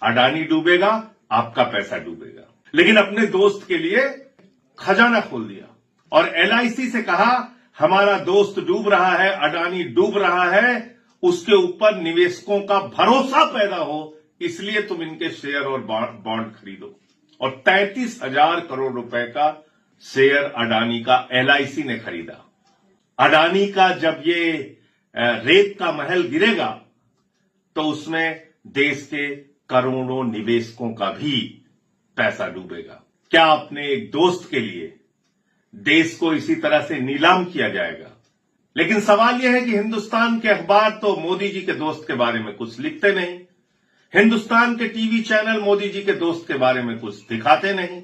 अडानी डूबेगा, आपका पैसा डूबेगा। लेकिन अपने दोस्त के लिए खजाना खोल दिया और एलआईसी से कहा हमारा दोस्त डूब रहा है, अडानी डूब रहा है, उसके ऊपर निवेशकों का भरोसा पैदा हो, इसलिए तुम इनके शेयर और बॉन्ड खरीदो। और 33,000 करोड़ रुपए का शेयर अडानी का एलआईसी ने खरीदा। अडानी का जब ये रेत का महल गिरेगा तो उसमें देश के करोड़ों निवेशकों का भी पैसा डूबेगा। क्या अपने एक दोस्त के लिए देश को इसी तरह से नीलाम किया जाएगा? लेकिन सवाल यह है कि हिंदुस्तान के अखबार तो मोदी जी के दोस्त के बारे में कुछ लिखते नहीं, हिंदुस्तान के टीवी चैनल मोदी जी के दोस्त के बारे में कुछ दिखाते नहीं।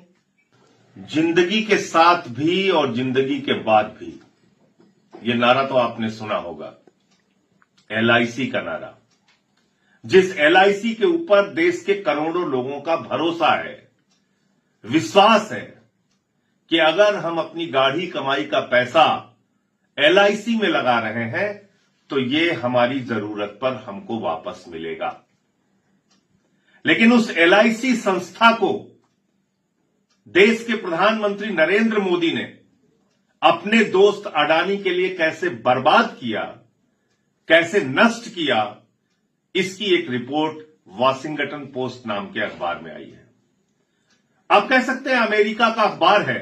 जिंदगी के साथ भी और जिंदगी के बाद भी, ये नारा तो आपने सुना होगा, एलआईसी का नारा, जिस एलआईसी के ऊपर देश के करोड़ों लोगों का भरोसा है, विश्वास है कि अगर हम अपनी गाढ़ी कमाई का पैसा एलआईसी में लगा रहे हैं तो ये हमारी जरूरत पर हमको वापस मिलेगा। लेकिन उस एलआईसी संस्था को देश के प्रधानमंत्री नरेंद्र मोदी ने अपने दोस्त अडानी के लिए कैसे बर्बाद किया, कैसे नष्ट किया, इसकी एक रिपोर्ट वॉशिंगटन पोस्ट नाम के अखबार में आई है। आप कह सकते हैं अमेरिका का अखबार है,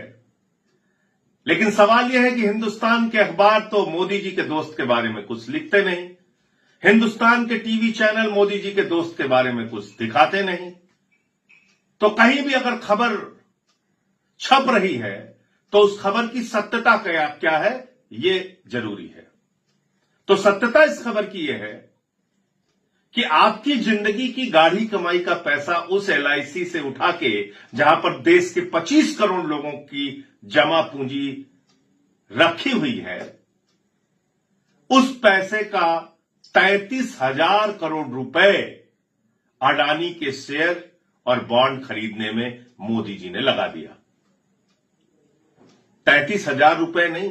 लेकिन सवाल यह है कि हिंदुस्तान के अखबार तो मोदी जी के दोस्त के बारे में कुछ लिखते नहीं, हिंदुस्तान के टीवी चैनल मोदी जी के दोस्त के बारे में कुछ दिखाते नहीं। तो कहीं भी अगर खबर छप रही है तो उस खबर की सत्यता क्या है, ये जरूरी है। तो सत्यता इस खबर की यह है कि आपकी जिंदगी की गाढ़ी कमाई का पैसा उस एलआईसी से उठा के, जहां पर देश के 25 करोड़ लोगों की जमा पूंजी रखी हुई है, उस पैसे का 33,000 करोड़ रुपए अडानी के शेयर और बॉन्ड खरीदने में मोदी जी ने लगा दिया। 33,000 रुपए नहीं,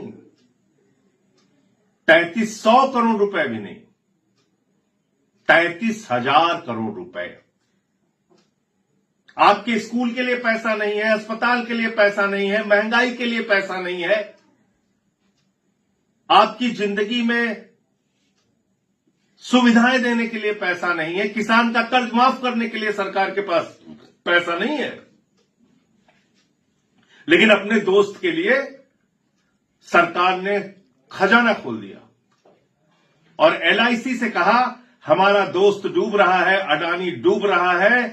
3300 करोड़ रुपए भी नहीं, 33,000 करोड़ रुपए। आपके स्कूल के लिए पैसा नहीं है, अस्पताल के लिए पैसा नहीं है, महंगाई के लिए पैसा नहीं है, आपकी जिंदगी में सुविधाएं देने के लिए पैसा नहीं है, किसान का कर्ज माफ करने के लिए सरकार के पास पैसा नहीं है, लेकिन अपने दोस्त के लिए सरकार ने खजाना खोल दिया और एलआईसी से कहा हमारा दोस्त डूब रहा है, अडानी डूब रहा है,